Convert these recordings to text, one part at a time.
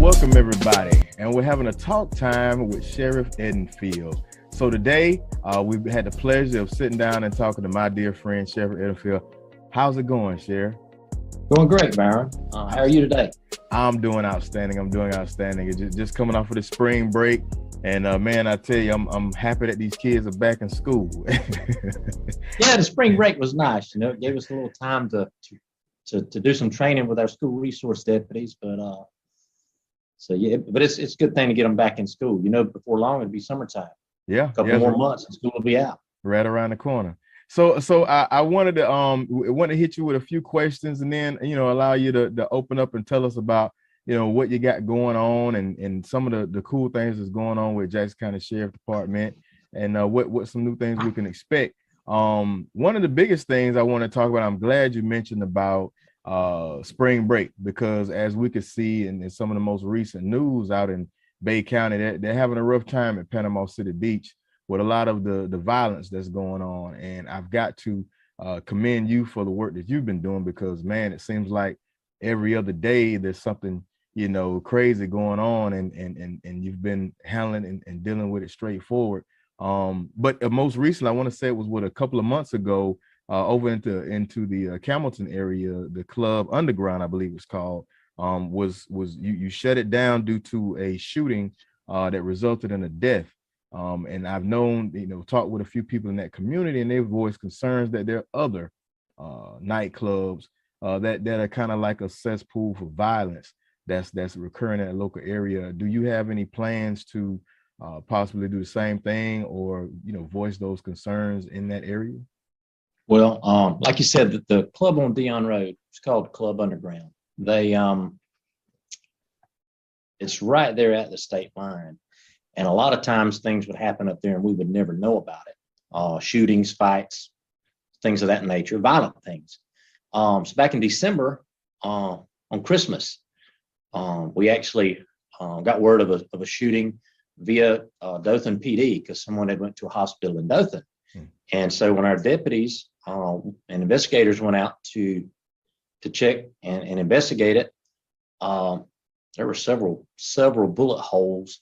welcome everybody, and we're having a talk time with Sheriff Edenfield. So today, we've had the pleasure of sitting down and talking to my dear friend, Sheriff Edenfield. How's it going, Sheriff? Going great, Byron. How are you today? I'm doing outstanding. It's just coming off of the spring break, and man, I tell you, I'm happy that these kids are back in school. Yeah, the spring break was nice. You know, it gave us a little time to do some training with our school resource deputies, but it's a good thing to get them back in school. You know, before long it'll be summertime. Yeah, a couple more months and school will be out. Right around the corner. So I wanted to hit you with a few questions, and then allow you to open up and tell us about what you got going on and some of the cool things that's going on with Jackson County Sheriff Department, and what some new things we can expect. One of the biggest things I want to talk about, I'm glad you mentioned about spring break, because as we could see in some of the most recent news out in Bay County, they're having a rough time at Panama City Beach with a lot of the violence that's going on. And I've got to commend you for the work that you've been doing, because man, it seems like every other day there's something crazy going on, and you've been handling and dealing with it straightforward. But most recently, I want to say it was a couple of months ago, over into the Camelton area, the club Underground, I believe it's called, you shut it down due to a shooting that resulted in a death. And I've talked with a few people in that community, and they've voiced concerns that there are other nightclubs that are kind of like a cesspool for violence that's recurring in a local area. Do you have any plans to possibly do the same thing, or voice those concerns in that area? Well, like you said, the club on Dion Road, it's called Club Underground. They it's right there at the state line, and a lot of times things would happen up there and we would never know about it. Shootings, fights, things of that nature, violent things. So back in December, on Christmas, we actually got word of a shooting via Dothan PD, because someone had went to a hospital in Dothan. And so when our deputies and investigators went out to check and investigate it, there were several bullet holes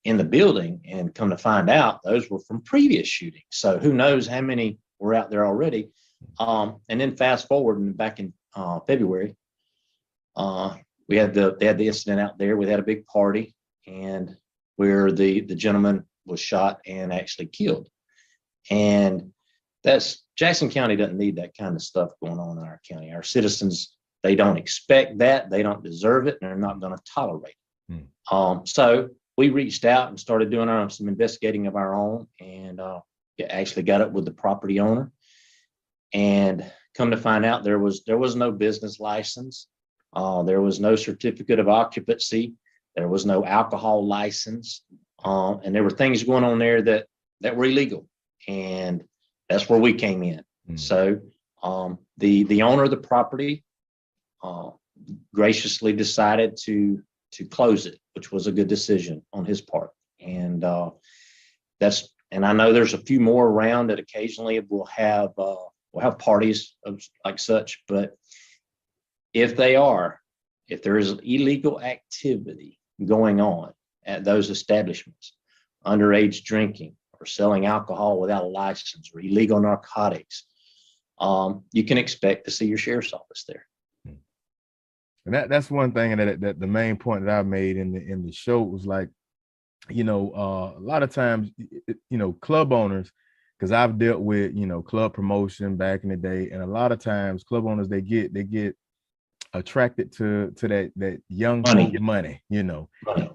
in the building, and come to find out those were from previous shootings. So who knows how many were out there already. And then fast forward, and back in February, they had the incident out there. We had a big party, and where the gentleman was shot and actually killed. And that's Jackson County doesn't need that kind of stuff going on in our county. Our citizens, they don't expect that, they don't deserve it, and they're not going to tolerate it. So we reached out and started doing some investigating of our own, and actually got it with the property owner. And come to find out, there was no business license, there was no certificate of occupancy, there was no alcohol license, and there were things going on there that were illegal, and that's where we came in. So the owner of the property graciously decided to close it, which was a good decision on his part. And and I know there's a few more around that occasionally we'll have parties of like such, but if there is illegal activity going on at those establishments, underage drinking or selling alcohol without a license or illegal narcotics, you can expect to see your sheriff's office there. And that's one thing that the main point that I made in the show was like, a lot of times, club owners, because I've dealt with, club promotion back in the day, and a lot of times club owners, they get attracted to that young money,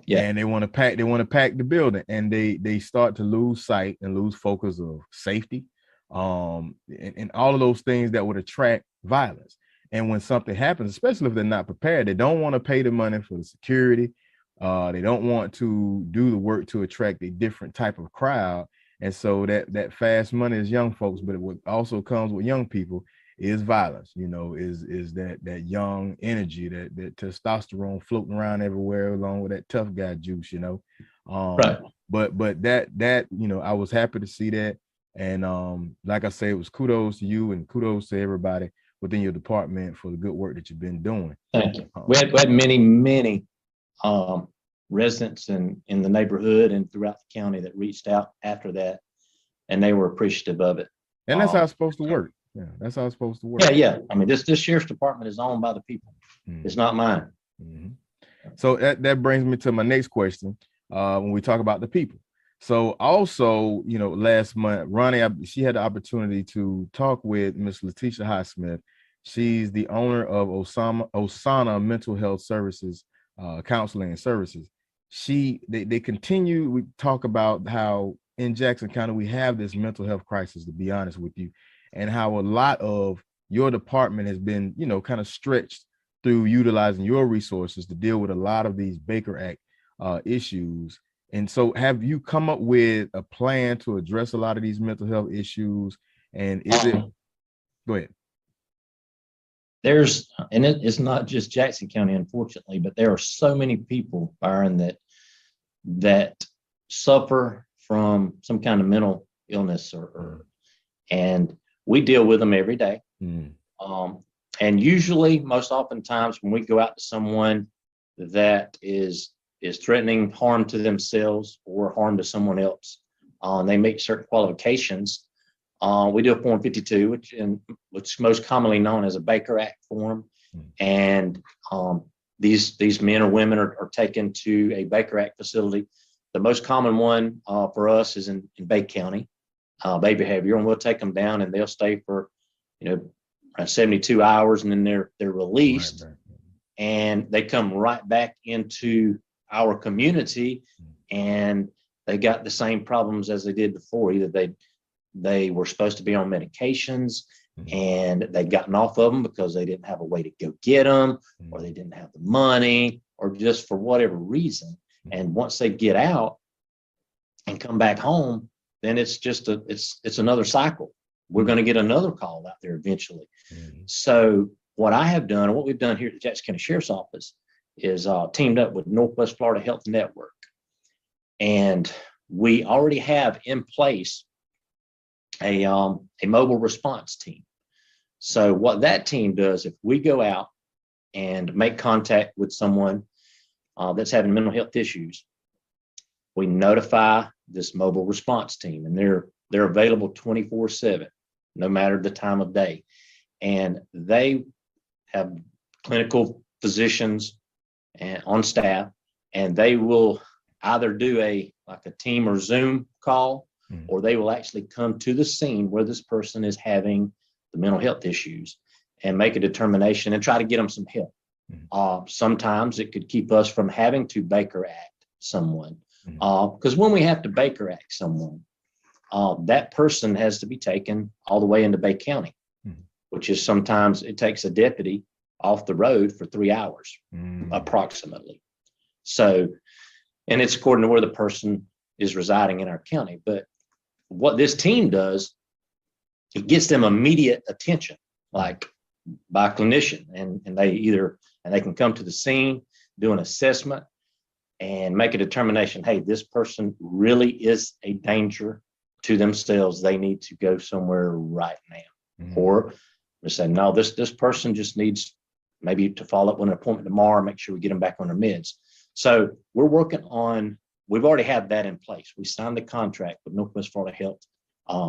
Yeah. And they want to pack the building, and they start to lose sight and lose focus of safety, and all of those things that would attract violence. And when something happens, especially if they're not prepared, they don't want to pay the money for the security. They don't want to do the work to attract a different type of crowd. And so that fast money is young folks, but what also comes with young people is violence, is that young energy, that testosterone floating around everywhere, along with that tough guy juice, Right. But that I was happy to see that. And like I say, it was kudos to you and kudos to everybody within your department for the good work that you've been doing. Thank you. We had many residents in the neighborhood and throughout the county that reached out after that, and they were appreciative of it. And that's how it's supposed to work. Yeah, that's how it's supposed to work. Yeah. I mean, this sheriff's department is owned by the people. It's not mine. So that brings me to my next question. When we talk about the people. So also, last month, Ronnie, she had the opportunity to talk with Miss Letica Highsmith. She's the owner of Osana Mental Health Services, Counseling and Services. They continue, we talk about how in Jackson County, we have this mental health crisis, to be honest with you, and how a lot of your department has been, kind of stretched through utilizing your resources to deal with a lot of these Baker Act issues. And so have you come up with a plan to address a lot of these mental health issues? And go ahead. It's not just Jackson County, unfortunately, but there are so many people, Byron, that suffer from some kind of mental illness and we deal with them every day. And usually, most oftentimes, when we go out to someone that is threatening harm to themselves or harm to someone else, and they meet certain qualifications, we do a Form 52, which is most commonly known as a Baker Act form. And these men or women are taken to a Baker Act facility. The most common one for us is in Bay County, Bay Behavior, and we'll take them down and they'll stay for, around 72 hours, and then they're released. Right. And they come right back into our community, and they got the same problems as they did before. Either they were supposed to be on medications and they'd gotten off of them because they didn't have a way to go get them, or they didn't have the money, or just for whatever reason. And once they get out and come back home, then it's just it's another cycle. We're going to get another call out there eventually. So what I have done, and what we've done here at the Jackson County Sheriff's Office, is teamed up with Northwest Florida Health Network. And we already have in place a mobile response team. So what that team does, if we go out and make contact with someone that's having mental health issues, we notify this mobile response team, and they're available 24/7, no matter the time of day. And they have clinical physicians on staff, and they will either do a team or Zoom call, or they will actually come to the scene where this person is having the mental health issues and make a determination and try to get them some help. Sometimes it could keep us from having to Baker Act someone, because when we have to Baker Act someone, that person has to be taken all the way into Bay County, which is sometimes it takes a deputy off the road for 3 hours, approximately. So, and it's according to where the person is residing in our county. But what this team does, it gets them immediate attention, like by a clinician, and they can come to the scene, do an assessment, and make a determination. Hey, this person really is a danger to themselves. They need to go somewhere right now. Or we say, no, this person just needs maybe to follow up with an appointment tomorrow, make sure we get them back on their meds. So we're working on, we've already had that in place. We signed the contract with Northwest Florida Health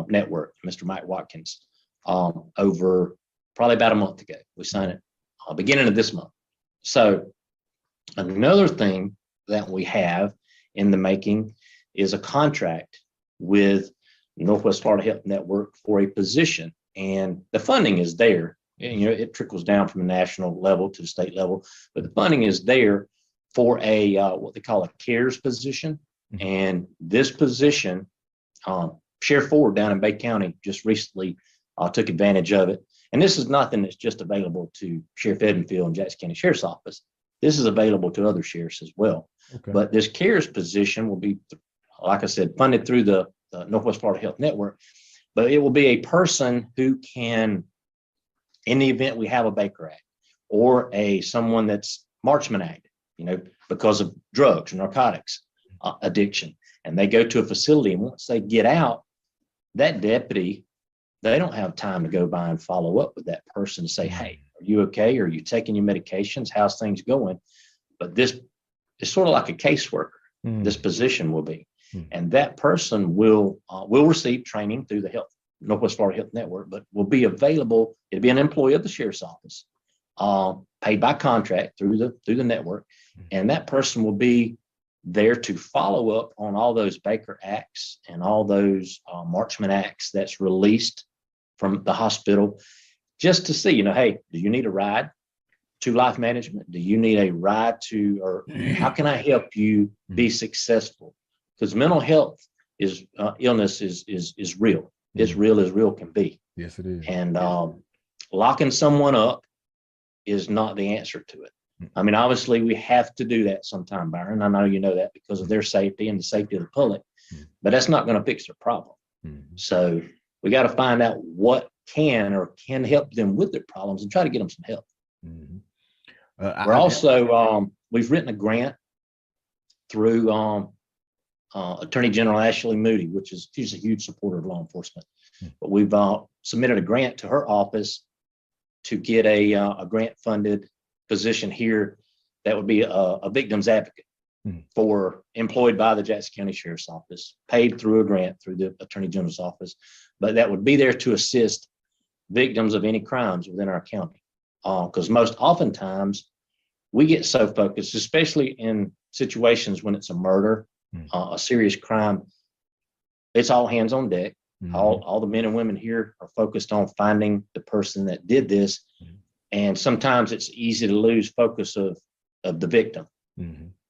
Network, Mr. Mike Watkins, over probably about a month ago. We signed it beginning of this month. So another thing that we have in the making is a contract with Northwest Florida Health Network for a position, and the funding is there. It trickles down from the national level to the state level, but the funding is there for a what they call a CARES position. And this position, Sheriff Ford down in Bay County just recently took advantage of it. And this is nothing that's just available to Sheriff Edenfield and Jackson County Sheriff's Office. This is available to other sheriffs as well. Okay. But this CARES position will be, like I said, funded through the Northwest Florida Health Network. But it will be a person who can, in the event we have a Baker Act or someone that's Marksman Act, because of drugs or narcotics addiction, and they go to a facility, and once they get out, that deputy, they don't have time to go by and follow up with that person and say, hey, are you okay? Are you taking your medications? How's things going? But this it's sort of like a caseworker. This position will be, and that person will receive training through the Northwest Florida Health Network, but will be available. It'll be an employee of the sheriff's office, paid by contract through the network, and that person will be there to follow up on all those Baker Acts and all those Marchman Acts that's released from the hospital, just to see, hey, do you need a ride to life management? Do you need a ride to, or how can I help you be successful? Because mental health illness is real. It's real as real can be. Yes, it is. And locking someone up is not the answer to it. I mean, obviously, we have to do that sometime, Byron. I know you know that because of their safety and the safety of the public, but that's not going to fix their problem. So we got to find out what can help them with their problems and try to get them some help. We're also, we've written a grant through Attorney General Ashley Moody, she's a huge supporter of law enforcement. But we've submitted a grant to her office to get a grant-funded position here that would be a victim's advocate for employed by the Jackson County Sheriff's Office, paid through a grant through the Attorney General's office, but that would be there to assist victims of any crimes within our county. Because most oftentimes we get so focused, especially in situations when it's a murder, a serious crime, it's all hands on deck. All the men and women here are focused on finding the person that did this. And sometimes it's easy to lose focus of the victim.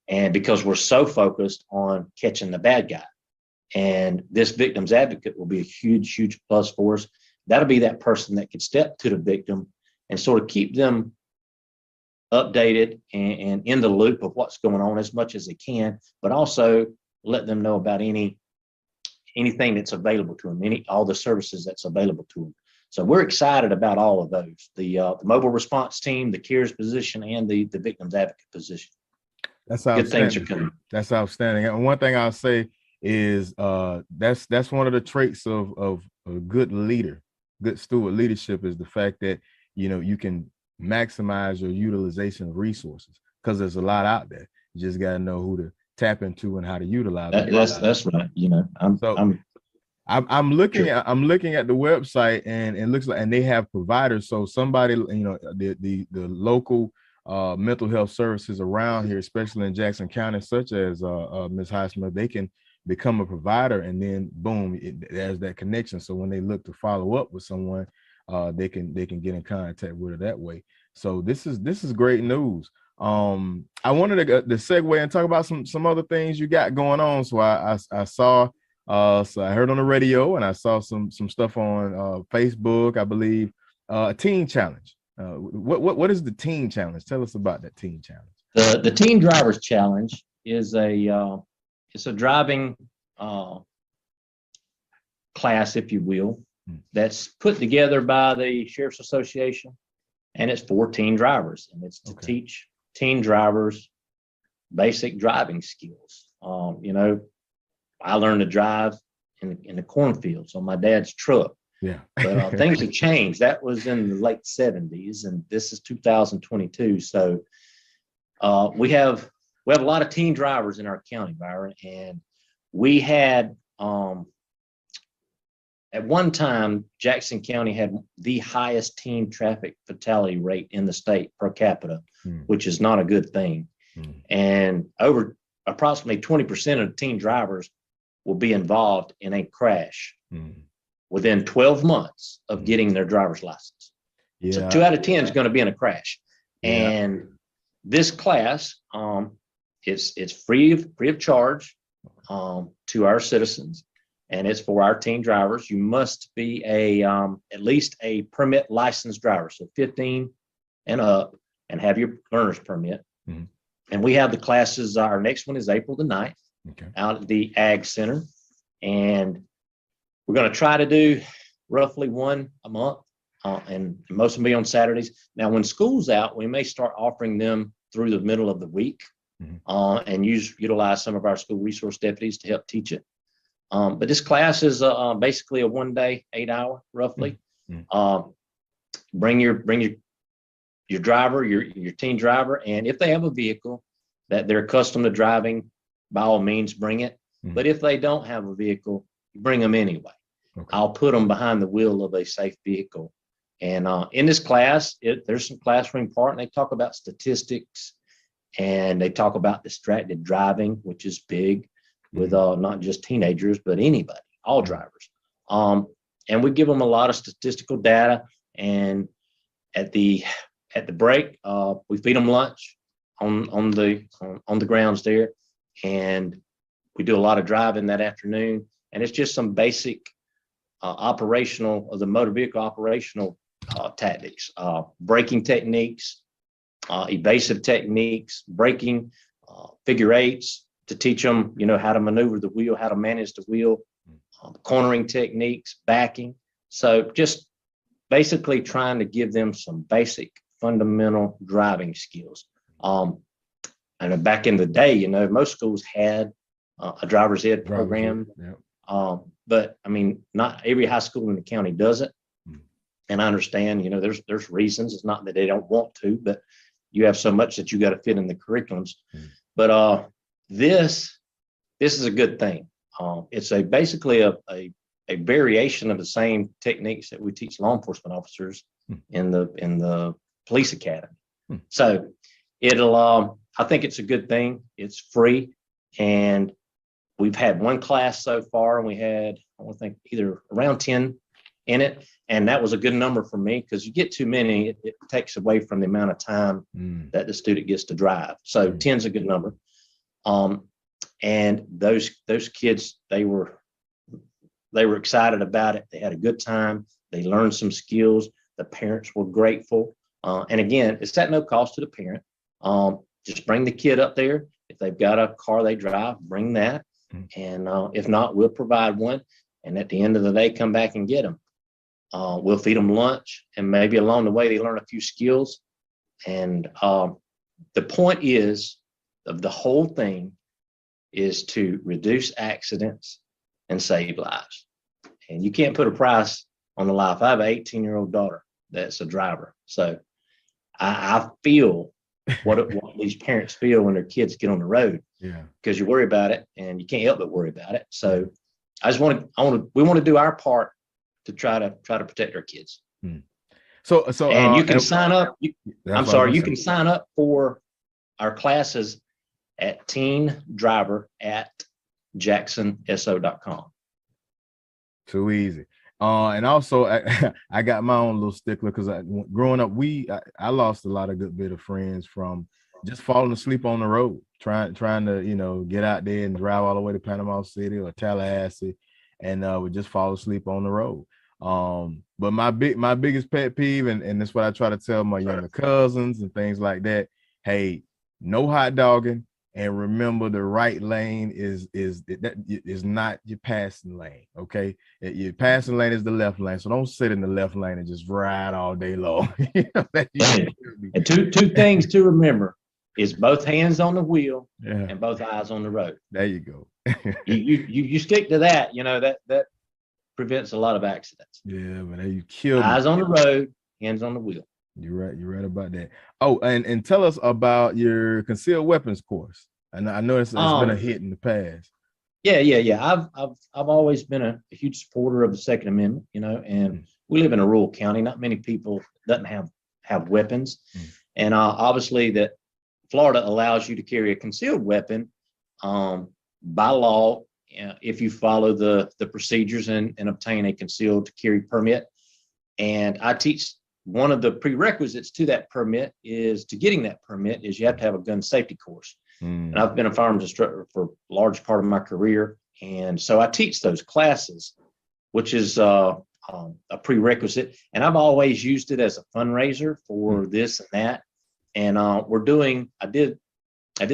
And because we're so focused on catching the bad guy, and this victim's advocate will be a huge, huge plus for us. That'll be that person that could step to the victim and sort of keep them updated and in the loop of what's going on as much as they can, but also let them know about anything that's available to them, all the services that's available to them. So we're excited about all of those, the mobile response team, the CARES position, and the victim's advocate position. That's outstanding. Good things are coming. That's outstanding. And one thing I'll say is that's one of the traits of a good leader, good steward leadership, is the fact that you can maximize your utilization of resources, because there's a lot out there. You just got to know who to tap into and how to utilize it. That's right. I'm looking at the website, and it looks like, and they have providers. So somebody, the local mental health services around here, especially in Jackson County, such as Ms. Highsmith, they can become a provider, and then boom, there's that connection. So when they look to follow up with someone, they can get in contact with her that way. So this is great news. I wanted to segue and talk about some other things you got going on. So I saw, so I heard on the radio, and I saw some stuff on Facebook, I believe, a teen challenge. What is the teen challenge? Tell us about that teen challenge. The Teen Drivers Challenge is it's a driving class, if you will, that's put together by the Sheriff's Association, and it's for teen drivers, and it's to teach teen drivers basic driving skills. I learned to drive in the cornfields on my dad's truck. Yeah. But things have changed. That was in the late 70s, and this is 2022. So we have a lot of teen drivers in our county, Byron, and we had at one time, Jackson County had the highest teen traffic fatality rate in the state per capita, which is not a good thing. And over approximately 20% of teen drivers will be involved in a crash within 12 months of getting their driver's license. Yeah. So 2 out of 10 is going to be in a crash. Yeah. And this class, it's free of charge to our citizens, and it's for our teen drivers. You must be at least a permit licensed driver, so 15 and up, and have your learner's permit. And we have the classes. Our next one is April the 9th out at the Ag Center, and we're going to try to do roughly one a month, and most of them be on Saturdays. Now, when school's out, we may start offering them through the middle of the week, and utilize some of our school resource deputies to help teach it. But this class is basically a 1 day, 8 hour roughly. Bring your driver, your teen driver, and if they have a vehicle, that they're accustomed to driving, by all means, bring it. Mhm. But if they don't have a vehicle, bring them anyway. Okay. I'll put them behind the wheel of a safe vehicle. And in this class, there's some classroom part, and they talk about statistics, and they talk about distracted driving, which is big with not just teenagers, but anybody, all drivers. And we give them a lot of statistical data. And at the break, we feed them lunch on the grounds there, and we do a lot of driving that afternoon. And it's just some basic operational of the motor vehicle operational tactics, braking techniques, evasive techniques, braking, figure eights, to teach them, how to maneuver the wheel, how to manage the wheel, cornering techniques, backing. So just basically trying to give them some basic fundamental driving skills. And back in the day, most schools had a driver's ed program. Yeah. But I mean, not every high school in the county does it. And I understand, there's reasons. It's not that they don't want to, but you have so much that you got to fit in the curriculums. But this is a good thing. It's basically a variation of the same techniques that we teach law enforcement officers in the police academy. So I think it's a good thing. It's free, and we've had one class so far, and we had, I think, either around 10 in it. And that was a good number for me, because you get too many, it takes away from the amount of time that the student gets to drive. So 10 is a good number. And those kids, they were excited about it. They had a good time. They learned some skills. The parents were grateful. And again, it's at no cost to the parent. Just bring the kid up there. If they've got a car they drive, bring that. And if not, we'll provide one. And at the end of the day, come back and get them. We'll feed them lunch, and maybe along the way they learn a few skills. And the point of the whole thing is to reduce accidents and save lives. And you can't put a price on the life. I have an 18-year-old daughter that's a driver. So I feel what these parents feel when their kids get on the road. Yeah. Because you worry about it, and you can't help but worry about it. So we want to do our part to try to protect our kids. So and you can sign up. You can sign up for our classes at teendriver@jacksonso.com. Too easy. And also I got my own little stickler, because growing up, I lost a lot of good bit of friends from just falling asleep on the road, trying to get out there and drive all the way to Panama City or Tallahassee, and would just fall asleep on the road. But my biggest pet peeve, and that's what I try to tell my younger cousins and things like that. Hey, no hot dogging, and remember the right lane is not your passing lane. Okay, your passing lane is the left lane. So don't sit in the left lane and just ride all day long. And two things to remember is both hands on the wheel and both eyes on the road. There you go. you stick to that. That prevents a lot of accidents. Yeah, but you kill eyes on the road, hands on the wheel. You're right about that. Oh, and tell us about your concealed weapons course. And I know it's been a hit in the past. Yeah. I've always been a huge supporter of the Second Amendment, and we live in a rural county. Not many people doesn't have weapons. And obviously that Florida allows you to carry a concealed weapon by law, if you follow the procedures and obtain a concealed carry permit. And I teach, one of the prerequisites to that permit is you have to have a gun safety course. And I've been a firearms instructor for a large part of my career. And so I teach those classes, which is a prerequisite. And I've always used it as a fundraiser for this and that. And I did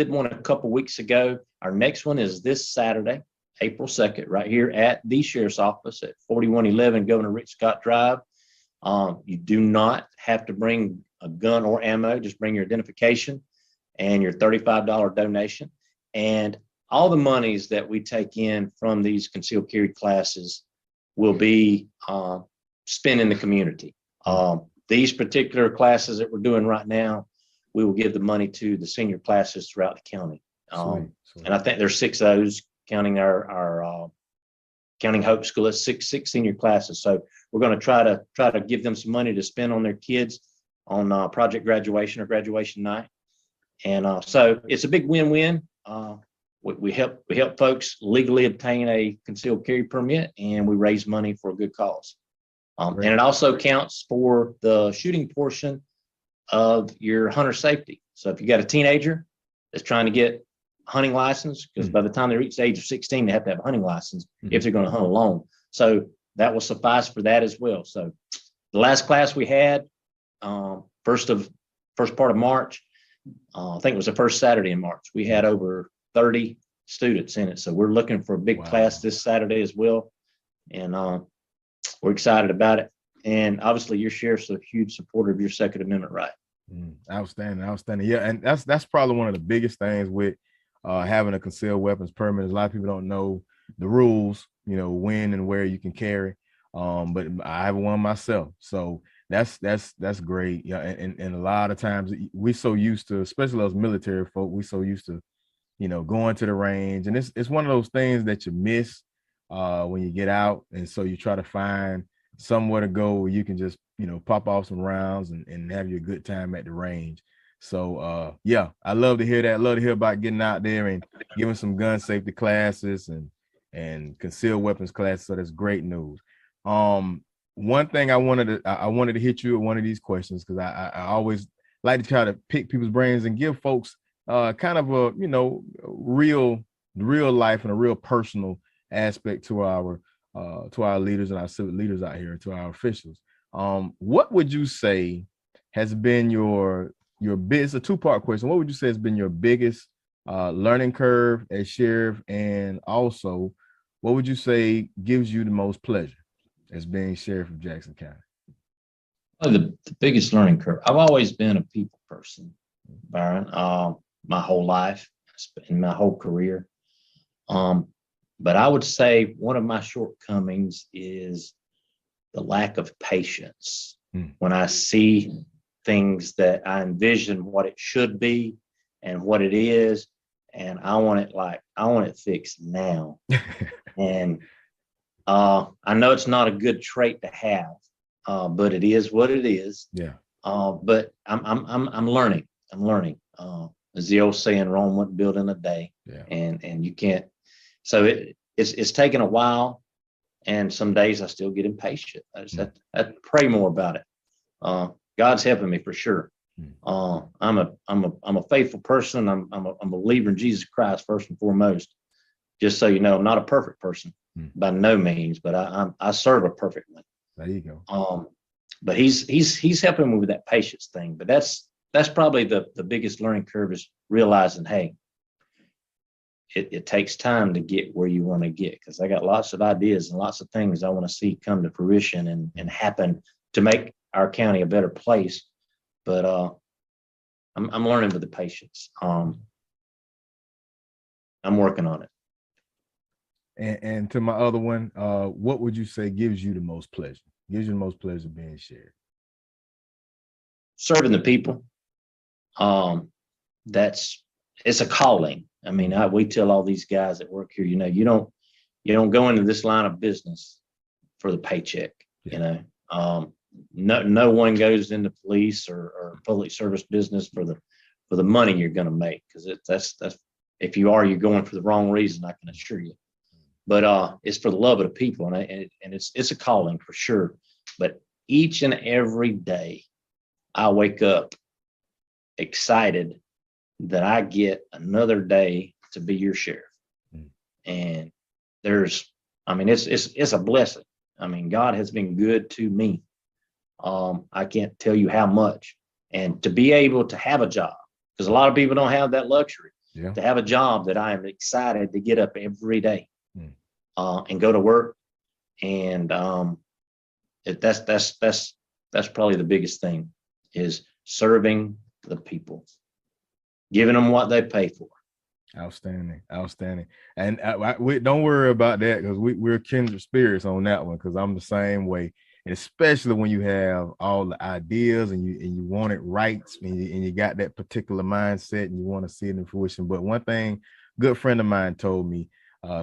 one a couple weeks ago. Our next one is this Saturday, April 2nd, right here at the Sheriff's Office at 4111 Governor Rick Scott Drive. You do not have to bring a gun or ammo, just bring your identification and your $35 donation. And all the monies that we take in from these concealed carry classes will be spent in the community. These particular classes that we're doing right now, we will give the money to the senior classes throughout the county. Sweet. And I think there's 6 of those, counting our counting Hope School. It's six senior classes. So we're going to try to give them some money to spend on their kids on project graduation or graduation night. And so it's a big win-win. We help folks legally obtain a concealed carry permit, and we raise money for a good cause. And it also counts for the shooting portion of your hunter safety. So if you got a teenager that's trying to get a hunting license, because by the time they reach the age of 16, they have to have a hunting license if they're going to hunt alone. So that will suffice for that as well. So the last class we had, first part of March, I think it was the first Saturday in March, we had over 30 students in it. So we're looking for a big class this Saturday as well. And we're excited about it. And obviously your sheriff's a huge supporter of your Second Amendment right. Outstanding. Yeah. And that's probably one of the biggest things with having a concealed weapons permit. A lot of people don't know the rules, when and where you can carry. But I have one myself. So that's great. Yeah. And a lot of times we're so used to, especially those military folk, we're so used to, going to the range. And it's one of those things that you miss when you get out. And so you try to find somewhere to go where you can just, pop off some rounds and have your good time at the range. So yeah, I love to hear that. I love to hear about getting out there and giving some gun safety classes and concealed weapons classes. So that's great news. One thing I wanted to hit you with one of these questions, because I always like to try to pick people's brains and give folks kind of a real life and a real personal aspect to our leaders and our civic leaders out here, to our officials. What would you say has been your it's a 2-part question. What would you say has been your biggest learning curve as sheriff, and also what would you say gives you the most pleasure as being sheriff of Jackson County? The biggest learning curve. I've always been a people person, Byron, my whole life, in my whole career. But I would say one of my shortcomings is the lack of patience. When I see things that I envision what it should be and what it is, and I want it fixed now. And I know it's not a good trait to have, but it is what it is. Yeah. But I'm learning. As the old saying, Rome wasn't built in a day. Yeah. And you can't. So it's taken a while, and some days I still get impatient. I just have to pray more about it. God's helping me for sure. I'm a faithful person. I'm a believer in Jesus Christ first and foremost. Just so you know, I'm not a perfect person by no means, but I serve a perfect one. There you go. But he's helping me with that patience thing. But that's probably the biggest learning curve, is realizing, hey, it takes time to get where you want to get, because I got lots of ideas and lots of things I want to see come to fruition and happen to make our county a better place. But I'm learning with the patience. I'm working on it. And to my other one, what would you say gives you the most pleasure? Gives you the most pleasure being sheriff? Serving the people. It's a calling. I mean, we tell all these guys that work here, you don't go into this line of business for the paycheck. Yeah. No one goes into police or public service business for the money you're going to make, because that's if you are, you're going for the wrong reason, I can assure you. But it's for the love of the people, and it's a calling for sure. But each and every day, I wake up excited that I get another day to be your sheriff. And it's a blessing. I mean, God has been good to me. I can't tell you how much. And to be able to have a job, because a lot of people don't have that luxury, to have a job that I am excited to get up every day and go to work. And that's probably the biggest thing, is serving the people, giving them what they pay for. Outstanding. And we don't worry about that, because we're kindred spirits on that one, because I'm the same way. and especially when you have all the ideas and you want it right, and you got that particular mindset and you want to see it in fruition. But one thing, good friend of mine told me,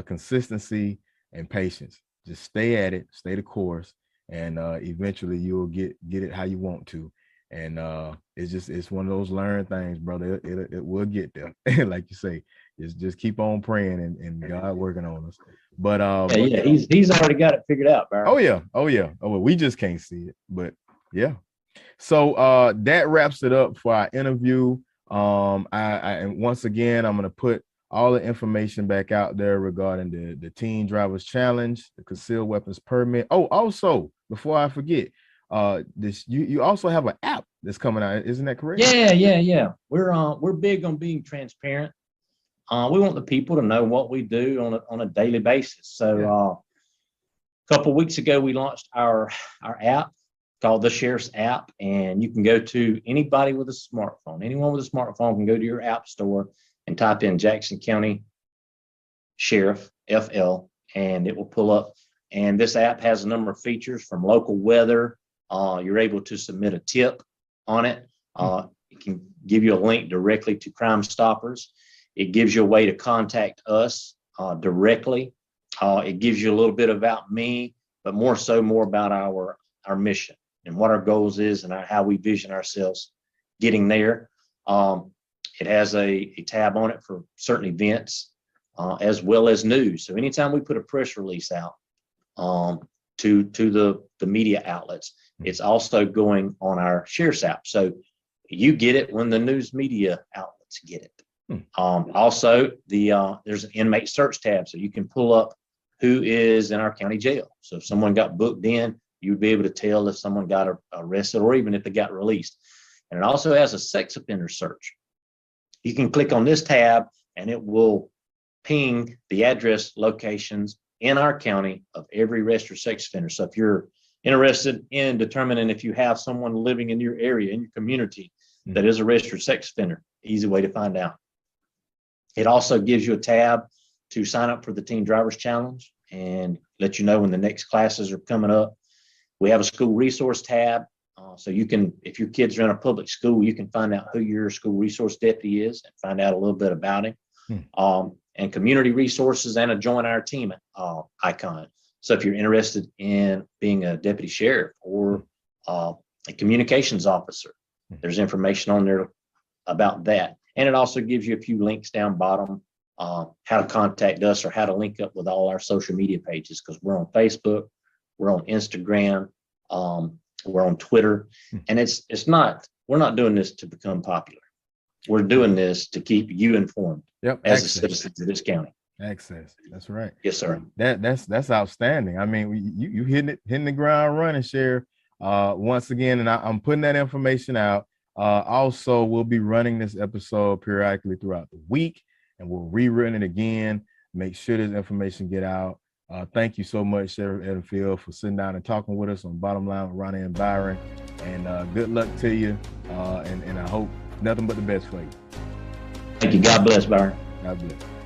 consistency and patience. Just stay at it, stay the course, and eventually you'll get it how you want to. And it's one of those learned things, brother. It will get there. Like you say, just keep on praying and God working on us. But yeah, he's already got it figured out, Byron. Oh yeah. Well, we just can't see it, but yeah. So that wraps it up for our interview. And once again, I'm gonna put all the information back out there regarding the Teen Drivers Challenge, the concealed weapons permit. Oh, also, before I forget, this you also have an app that's coming out, isn't that correct? Yeah. We're big on being transparent. We want the people to know what we do on a daily basis. So a couple of weeks ago, we launched our app called the Sheriff's app, and you can go to anybody with a smartphone. Anyone with a smartphone can go to your app store and type in Jackson County Sheriff FL, and it will pull up. And this app has a number of features from local weather. You're able to submit a tip on it. It can give you a link directly to Crime Stoppers. It gives you a way to contact us directly. It gives you a little bit about me, but more about our mission and what our goals is and how we vision ourselves getting there. It has a tab on it for certain events as well as news. So anytime we put a press release out to the media outlets, it's also going on our Sheriff's app. So you get it when the news media outlets get it. Also, there's an Inmate Search tab, so you can pull up who is in our county jail. So if someone got booked in, you'd be able to tell if someone got arrested or even if they got released. And it also has a sex offender search. You can click on this tab and it will ping the address locations in our county of every registered sex offender. So if you're interested in determining if you have someone living in your area, in your community, that is a registered sex offender, easy way to find out. It also gives you a tab to sign up for the Teen Drivers Challenge and let you know when the next classes are coming up. We have a school resource tab. So you can, if your kids are in a public school, you can find out who your school resource deputy is and find out a little bit about him. And community resources and a join our team icon. So if you're interested in being a deputy sheriff or a communications officer, there's information on there about that. And it also gives you a few links down bottom, how to contact us or how to link up with all our social media pages, because we're on Facebook, we're on Instagram, we're on Twitter. And we're not doing this to become popular. We're doing this to keep you informed as a citizen of this county. Access. That's right. Yes, sir. That's outstanding. I mean, you hitting the ground running, Sheriff. Once again, and I'm putting that information out. Also, we'll be running this episode periodically throughout the week, and we'll rerun it again. Make sure this information get out. Thank you so much, Sheriff Edenfield, for sitting down and talking with us on Bottom Line with Ronnie and Byron. And good luck to you. And I hope nothing but the best for you. Thank you. God bless, Byron. God bless.